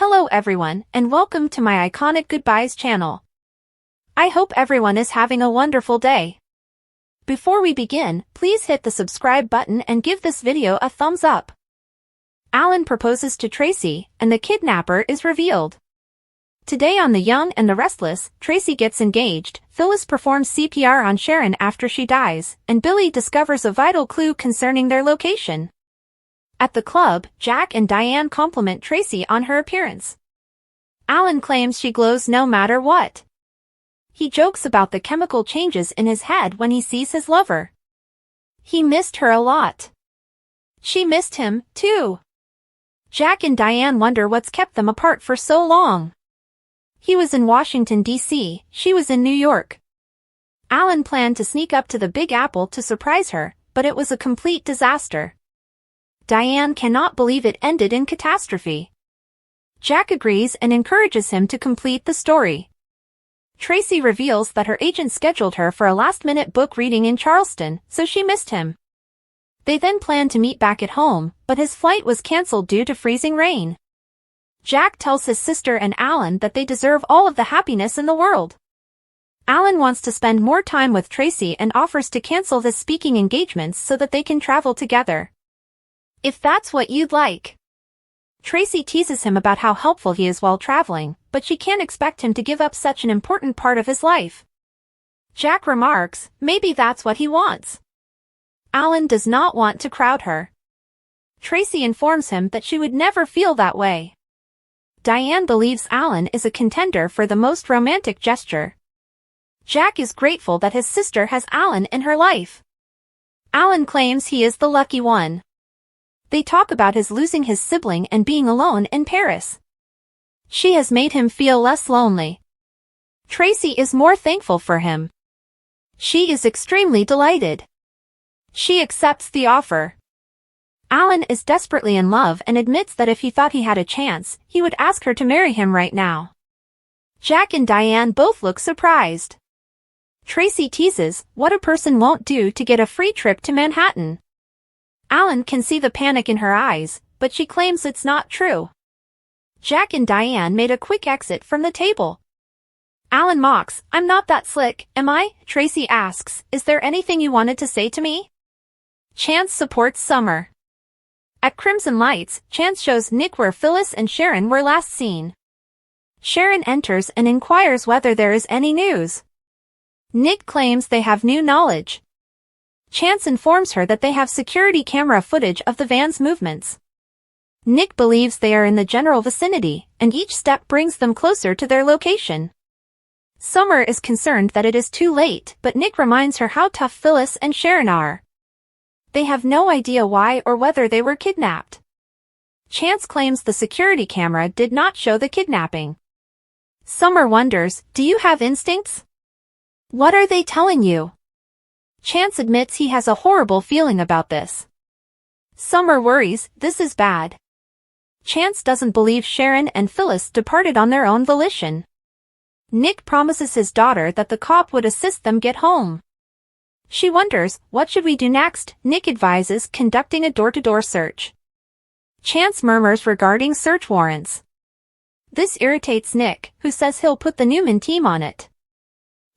Hello everyone, and welcome to my Iconic Goodbyes channel. I hope everyone is having a wonderful day. Before we begin, please hit the subscribe button and give this video a thumbs up. Alan proposes to Tracy, and the kidnapper is revealed. Today on The Young and the Restless, Tracy gets engaged, Phyllis performs CPR on Sharon after she dies, and Billy discovers a vital clue concerning their location. At the club, Jack and Diane compliment Tracy on her appearance. Alan claims she glows no matter what. He jokes about the chemical changes in his head when he sees his lover. He missed her a lot. She missed him, too. Jack and Diane wonder what's kept them apart for so long. He was in Washington, D.C., she was in New York. Alan planned to sneak up to the Big Apple to surprise her, but it was a complete disaster. Diane cannot believe it ended in catastrophe. Jack agrees and encourages him to complete the story. Tracy reveals that her agent scheduled her for a last-minute book reading in Charleston, so she missed him. They then planned to meet back at home, but his flight was cancelled due to freezing rain. Jack tells his sister and Alan that they deserve all of the happiness in the world. Alan wants to spend more time with Tracy and offers to cancel the speaking engagements so that they can travel together. If that's what you'd like. Tracy teases him about how helpful he is while traveling, but she can't expect him to give up such an important part of his life. Jack remarks, maybe that's what he wants. Alan does not want to crowd her. Tracy informs him that she would never feel that way. Diane believes Alan is a contender for the most romantic gesture. Jack is grateful that his sister has Alan in her life. Alan claims he is the lucky one. They talk about his losing his sibling and being alone in Paris. She has made him feel less lonely. Tracy is more thankful for him. She is extremely delighted. She accepts the offer. Alan is desperately in love and admits that if he thought he had a chance, he would ask her to marry him right now. Jack and Diane both look surprised. Tracy teases what a person won't do to get a free trip to Manhattan. Alan can see the panic in her eyes, but she claims it's not true. Jack and Diane made a quick exit from the table. Alan mocks, I'm not that slick, am I? Tracy asks, is there anything you wanted to say to me? Chance supports Summer. At Crimson Lights, Chance shows Nick where Phyllis and Sharon were last seen. Sharon enters and inquires whether there is any news. Nick claims they have new knowledge. Chance informs her that they have security camera footage of the van's movements. Nick believes they are in the general vicinity, and each step brings them closer to their location. Summer is concerned that it is too late, but Nick reminds her how tough Phyllis and Sharon are. They have no idea why or whether they were kidnapped. Chance claims the security camera did not show the kidnapping. Summer wonders, do you have instincts? What are they telling you? Chance admits he has a horrible feeling about this. Summer worries, this is bad. Chance doesn't believe Sharon and Phyllis departed on their own volition. Nick promises his daughter that the cop would assist them get home. She wonders, what should we do next? Nick advises conducting a door-to-door search. Chance murmurs regarding search warrants. This irritates Nick, who says he'll put the Newman team on it.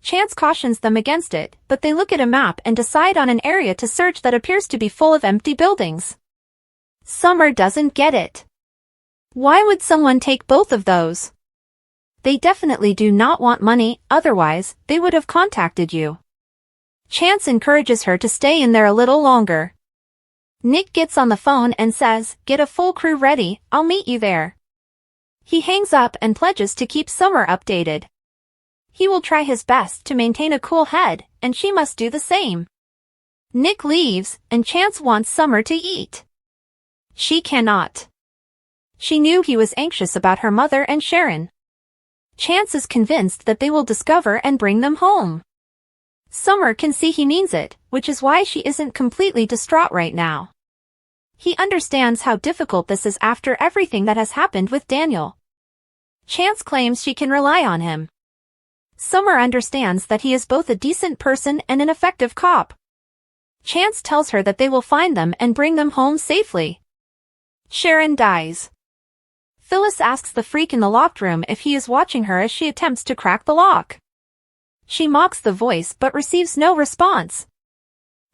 Chance cautions them against it, but they look at a map and decide on an area to search that appears to be full of empty buildings. Summer doesn't get it. Why would someone take both of those? They definitely do not want money, otherwise, they would have contacted you. Chance encourages her to stay in there a little longer. Nick gets on the phone and says, get a full crew ready, I'll meet you there. He hangs up and pledges to keep Summer updated. He will try his best to maintain a cool head, and she must do the same. Nick leaves, and Chance wants Summer to eat. She cannot. She knew he was anxious about her mother and Sharon. Chance is convinced that they will discover and bring them home. Summer can see he means it, which is why she isn't completely distraught right now. He understands how difficult this is after everything that has happened with Daniel. Chance claims she can rely on him. Summer understands that he is both a decent person and an effective cop. Chance tells her that they will find them and bring them home safely. Sharon dies. Phyllis asks the freak in the locked room if he is watching her as she attempts to crack the lock. She mocks the voice but receives no response.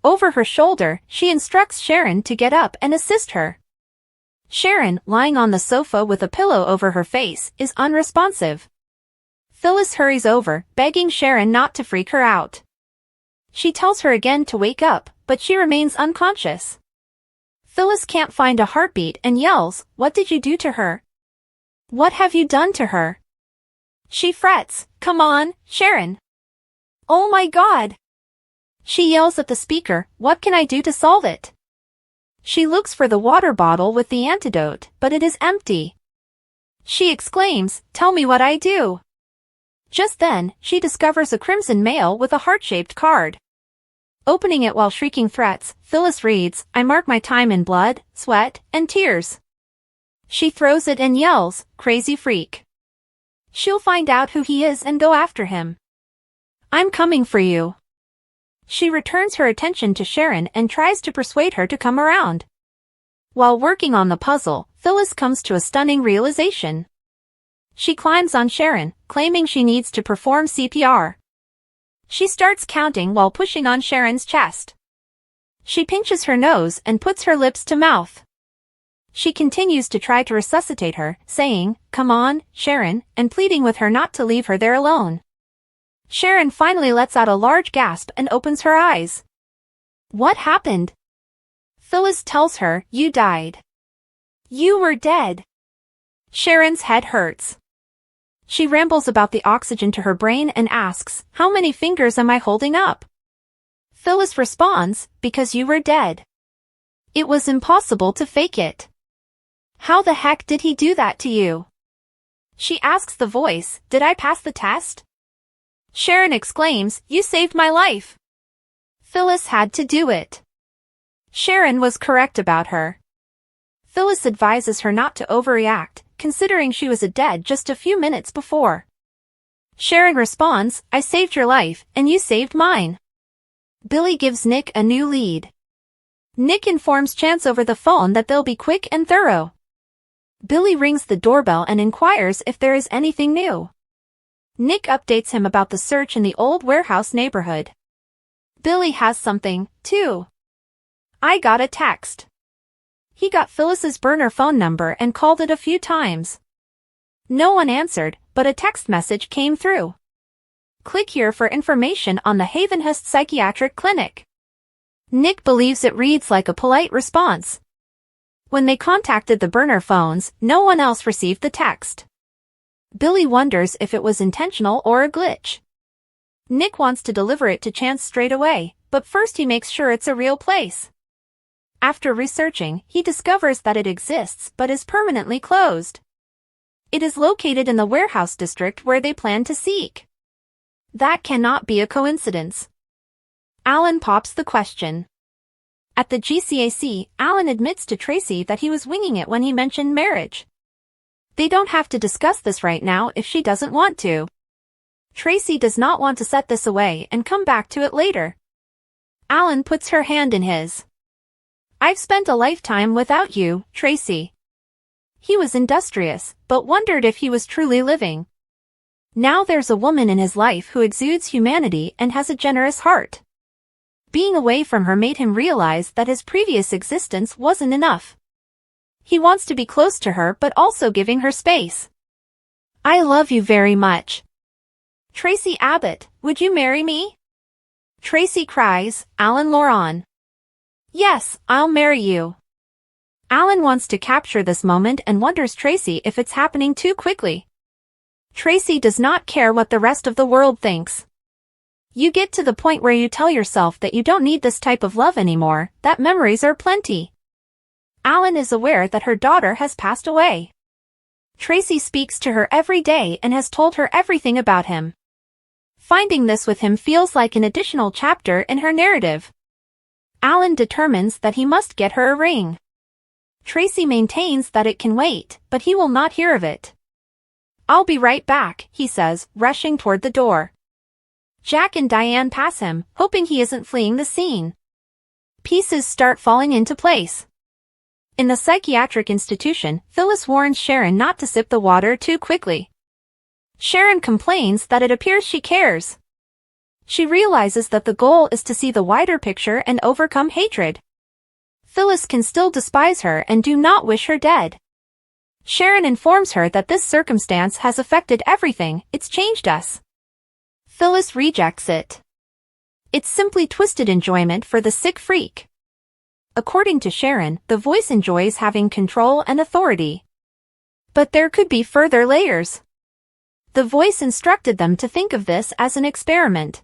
Over her shoulder, she instructs Sharon to get up and assist her. Sharon, lying on the sofa with a pillow over her face, is unresponsive. Phyllis hurries over, begging Sharon not to freak her out. She tells her again to wake up, but she remains unconscious. Phyllis can't find a heartbeat and yells, "What did you do to her? What have you done to her?" She frets, "Come on, Sharon. Oh my God." She yells at the speaker, "What can I do to solve it?" She looks for the water bottle with the antidote, but it is empty. She exclaims, "Tell me what I do." Just then, she discovers a crimson mail with a heart-shaped card. Opening it while shrieking threats, Phyllis reads, "I mark my time in blood, sweat, and tears." She throws it and yells, "Crazy freak. She'll find out who he is and go after him. I'm coming for you." She returns her attention to Sharon and tries to persuade her to come around. While working on the puzzle, Phyllis comes to a stunning realization. She climbs on Sharon, claiming she needs to perform CPR. She starts counting while pushing on Sharon's chest. She pinches her nose and puts her lips to mouth. She continues to try to resuscitate her, saying, "Come on, Sharon," and pleading with her not to leave her there alone. Sharon finally lets out a large gasp and opens her eyes. "What happened?" Phyllis tells her, "You died. You were dead." Sharon's head hurts. She rambles about the oxygen to her brain and asks, "How many fingers am I holding up?" Phyllis responds, "Because you were dead. It was impossible to fake it." "How the heck did he do that to you?" She asks the voice, "Did I pass the test?" Sharon exclaims, "You saved my life." Phyllis had to do it. Sharon was correct about her. Phyllis advises her not to overreact, considering she was dead just a few minutes before. Sharon responds, "I saved your life, and you saved mine." Billy gives Nick a new lead. Nick informs Chance over the phone that they'll be quick and thorough. Billy rings the doorbell and inquires if there is anything new. Nick updates him about the search in the old warehouse neighborhood. Billy has something, too. "I got a text." He got Phyllis's burner phone number and called it a few times. No one answered, but a text message came through. "Click here for information on the Havenhurst Psychiatric Clinic." Nick believes it reads like a polite response. When they contacted the burner phones, no one else received the text. Billy wonders if it was intentional or a glitch. Nick wants to deliver it to Chance straight away, but first he makes sure it's a real place. After researching, he discovers that it exists but is permanently closed. It is located in the warehouse district where they plan to seek. That cannot be a coincidence. Alan pops the question. At the GCAC, Alan admits to Tracy that he was winging it when he mentioned marriage. They don't have to discuss this right now if she doesn't want to. Tracy does not want to set this away and come back to it later. Alan puts her hand in his. "I've spent a lifetime without you, Tracy." He was industrious, but wondered if he was truly living. Now there's a woman in his life who exudes humanity and has a generous heart. Being away from her made him realize that his previous existence wasn't enough. He wants to be close to her but also giving her space. "I love you very much. Tracy Abbott, would you marry me?" Tracy cries, "Alan Loran. Yes, I'll marry you." Alan wants to capture this moment and wonders Tracy if it's happening too quickly. Tracy does not care what the rest of the world thinks. You get to the point where you tell yourself that you don't need this type of love anymore, that memories are plenty. Alan is aware that her daughter has passed away. Tracy speaks to her every day and has told her everything about him. Finding this with him feels like an additional chapter in her narrative. Alan determines that he must get her a ring. Tracy maintains that it can wait, but he will not hear of it. "I'll be right back," he says, rushing toward the door. Jack and Diane pass him, hoping he isn't fleeing the scene. Pieces start falling into place. In the psychiatric institution, Phyllis warns Sharon not to sip the water too quickly. Sharon complains that it appears she cares. She realizes that the goal is to see the wider picture and overcome hatred. Phyllis can still despise her and do not wish her dead. Sharon informs her that this circumstance has affected everything, it's changed us. Phyllis rejects it. It's simply twisted enjoyment for the sick freak. According to Sharon, the voice enjoys having control and authority. But there could be further layers. The voice instructed them to think of this as an experiment.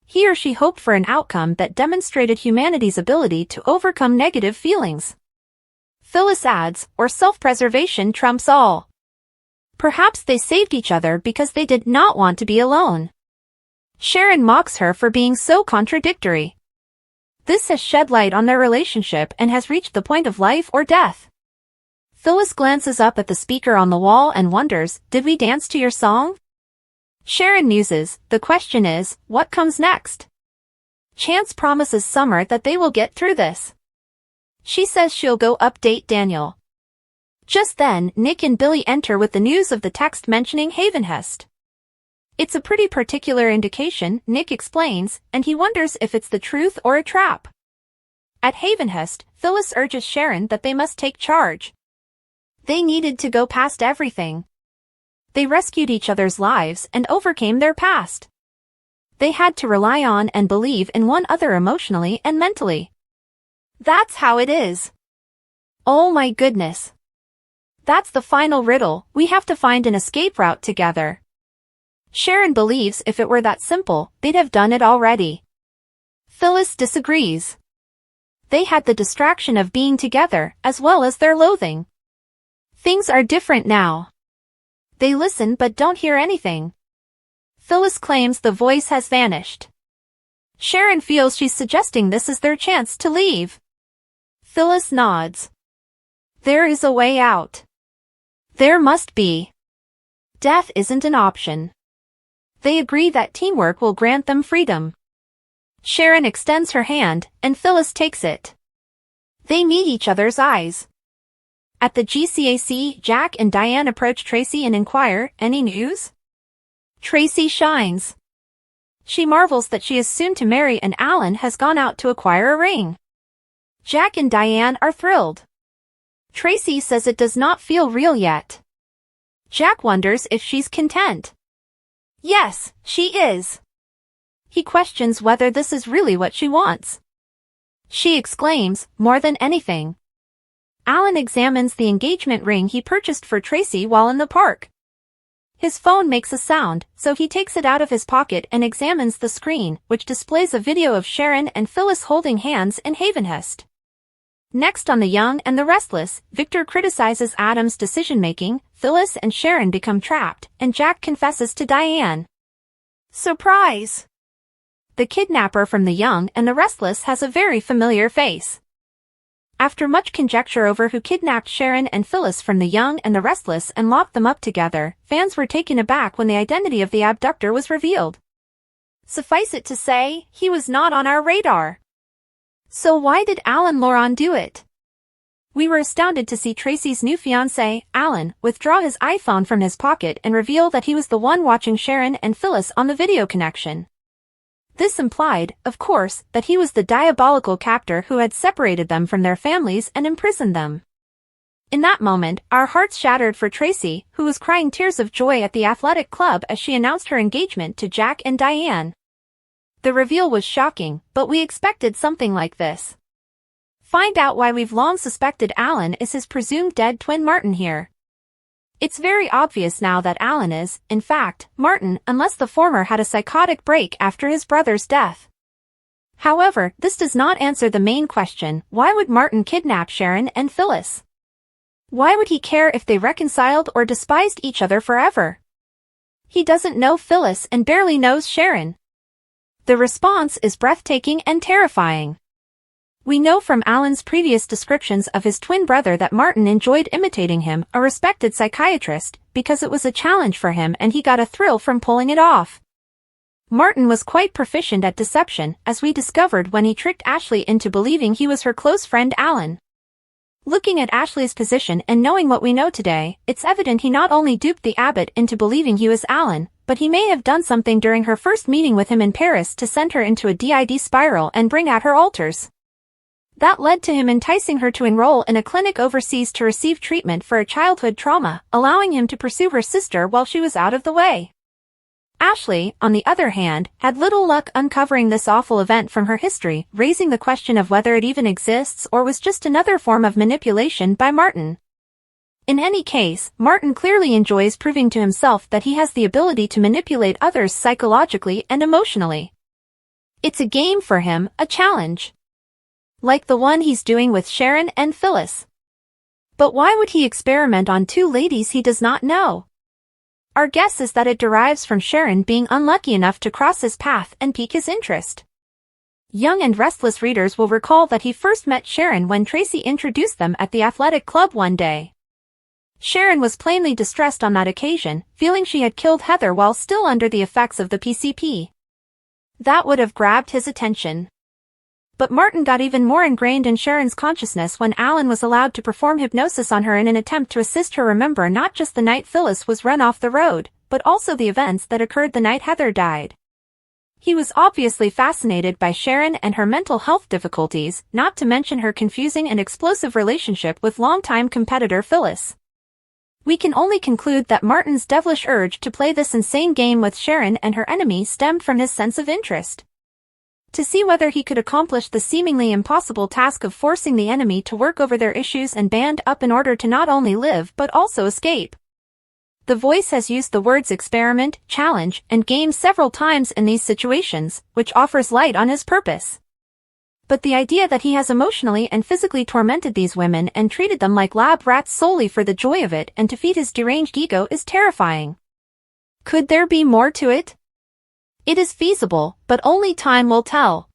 He or she hoped for an outcome that demonstrated humanity's ability to overcome negative feelings. Phyllis adds, or self-preservation trumps all. Perhaps they saved each other because they did not want to be alone. Sharon mocks her for being so contradictory. This has shed light on their relationship and has reached the point of life or death. Phyllis glances up at the speaker on the wall and wonders, did we dance to your song? Sharon muses, the question is, what comes next? Chance promises Summer that they will get through this. She says she'll go update Daniel. Just then, Nick and Billy enter with the news of the text mentioning Havenhurst. It's a pretty particular indication, Nick explains, and he wonders if it's the truth or a trap. At Havenhurst, Phyllis urges Sharon that they must take charge. They needed to go past everything. They rescued each other's lives and overcame their past. They had to rely on and believe in one another emotionally and mentally. That's how it is. Oh my goodness. That's the final riddle, we have to find an escape route together. Sharon believes if it were that simple, they'd have done it already. Phyllis disagrees. They had the distraction of being together, as well as their loathing. Things are different now. They listen but don't hear anything. Phyllis claims the voice has vanished. Sharon feels she's suggesting this is their chance to leave. Phyllis nods. There is a way out. There must be. Death isn't an option. They agree that teamwork will grant them freedom. Sharon extends her hand, and Phyllis takes it. They meet each other's eyes. At the GCAC, Jack and Diane approach Tracy and inquire, any news? Tracy shines. She marvels that she is soon to marry and Alan has gone out to acquire a ring. Jack and Diane are thrilled. Tracy says it does not feel real yet. Jack wonders if she's content. Yes, she is. He questions whether this is really what she wants. She exclaims, more than anything. Alan examines the engagement ring he purchased for Tracy while in the park. His phone makes a sound, so he takes it out of his pocket and examines the screen, which displays a video of Sharon and Phyllis holding hands in Havenhurst. Next on The Young and the Restless, Victor criticizes Adam's decision-making, Phyllis and Sharon become trapped, and Jack confesses to Diane. Surprise! The kidnapper from The Young and the Restless has a very familiar face. After much conjecture over who kidnapped Sharon and Phyllis from The Young and the Restless and locked them up together, fans were taken aback when the identity of the abductor was revealed. Suffice it to say, he was not on our radar. So why did Alan Loran do it? We were astounded to see Tracy's new fiancé, Alan, withdraw his iPhone from his pocket and reveal that he was the one watching Sharon and Phyllis on the video connection. This implied, of course, that he was the diabolical captor who had separated them from their families and imprisoned them. In that moment, our hearts shattered for Tracy, who was crying tears of joy at the athletic club as she announced her engagement to Jack and Diane. The reveal was shocking, but we expected something like this. Find out why we've long suspected Alan is his presumed dead twin Martin here. It's very obvious now that Alan is, in fact, Martin, unless the former had a psychotic break after his brother's death. However, this does not answer the main question, why would Martin kidnap Sharon and Phyllis? Why would he care if they reconciled or despised each other forever? He doesn't know Phyllis and barely knows Sharon. The response is breathtaking and terrifying. We know from Alan's previous descriptions of his twin brother that Martin enjoyed imitating him, a respected psychiatrist, because it was a challenge for him and he got a thrill from pulling it off. Martin was quite proficient at deception, as we discovered when he tricked Ashley into believing he was her close friend Alan. Looking at Ashley's position and knowing what we know today, it's evident he not only duped the Abbott into believing he was Alan, but he may have done something during her first meeting with him in Paris to send her into a DID spiral and bring out her alters. That led to him enticing her to enroll in a clinic overseas to receive treatment for a childhood trauma, allowing him to pursue her sister while she was out of the way. Ashley, on the other hand, had little luck uncovering this awful event from her history, raising the question of whether it even exists or was just another form of manipulation by Martin. In any case, Martin clearly enjoys proving to himself that he has the ability to manipulate others psychologically and emotionally. It's a game for him, a challenge. Like the one he's doing with Sharon and Phyllis. But why would he experiment on two ladies he does not know? Our guess is that it derives from Sharon being unlucky enough to cross his path and pique his interest. Young and restless readers will recall that he first met Sharon when Tracy introduced them at the athletic club one day. Sharon was plainly distressed on that occasion, feeling she had killed Heather while still under the effects of the PCP. That would have grabbed his attention. But Martin got even more ingrained in Sharon's consciousness when Alan was allowed to perform hypnosis on her in an attempt to assist her remember not just the night Phyllis was run off the road, but also the events that occurred the night Heather died. He was obviously fascinated by Sharon and her mental health difficulties, not to mention her confusing and explosive relationship with longtime competitor Phyllis. We can only conclude that Martin's devilish urge to play this insane game with Sharon and her enemy stemmed from his sense of interest. To see whether he could accomplish the seemingly impossible task of forcing the enemy to work over their issues and band up in order to not only live but also escape. The voice has used the words experiment, challenge, and game several times in these situations, which offers light on his purpose. But the idea that he has emotionally and physically tormented these women and treated them like lab rats solely for the joy of it and to feed his deranged ego is terrifying. Could there be more to it? It is feasible, but only time will tell.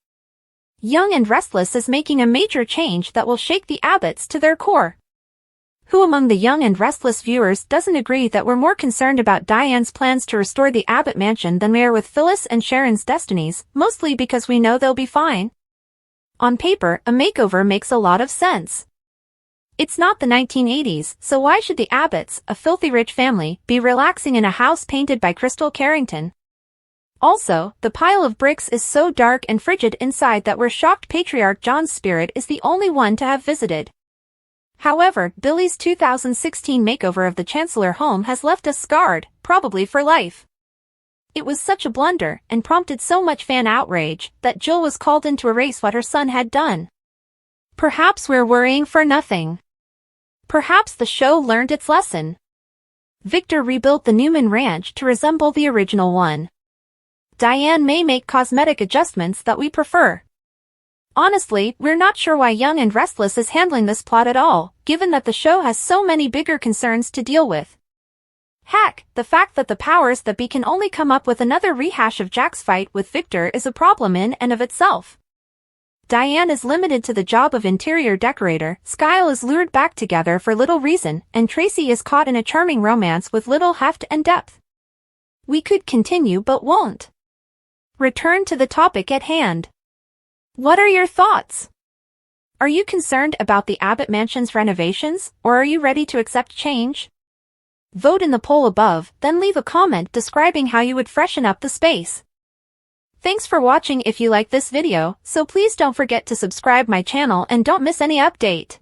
Young and Restless is making a major change that will shake the Abbotts to their core. Who among the Young and Restless viewers doesn't agree that we're more concerned about Diane's plans to restore the Abbott mansion than we are with Phyllis and Sharon's destinies, mostly because we know they'll be fine? On paper, a makeover makes a lot of sense. It's not the 1980s, so why should the Abbotts, a filthy rich family, be relaxing in a house painted by Christel Carrington? Also, the pile of bricks is so dark and frigid inside that we're shocked Patriarch John's spirit is the only one to have visited. However, Billy's 2016 makeover of the Chancellor home has left us scarred, probably for life. It was such a blunder, and prompted so much fan outrage, that Jill was called in to erase what her son had done. Perhaps we're worrying for nothing. Perhaps the show learned its lesson. Victor rebuilt the Newman ranch to resemble the original one. Diane may make cosmetic adjustments that we prefer. Honestly, we're not sure why Young and Restless is handling this plot at all, given that the show has so many bigger concerns to deal with. Heck, the fact that the powers that be can only come up with another rehash of Jack's fight with Victor is a problem in and of itself. Diane is limited to the job of interior decorator, Skyle is lured back together for little reason, and Tracy is caught in a charming romance with little heft and depth. We could continue but won't. Return to the topic at hand. What are your thoughts? Are you concerned about the Abbott Mansion's renovations, or are you ready to accept change? Vote in the poll above, then leave a comment describing how you would freshen up the space. Thanks for watching. If you like this video, so please don't forget to subscribe my channel and don't miss any update.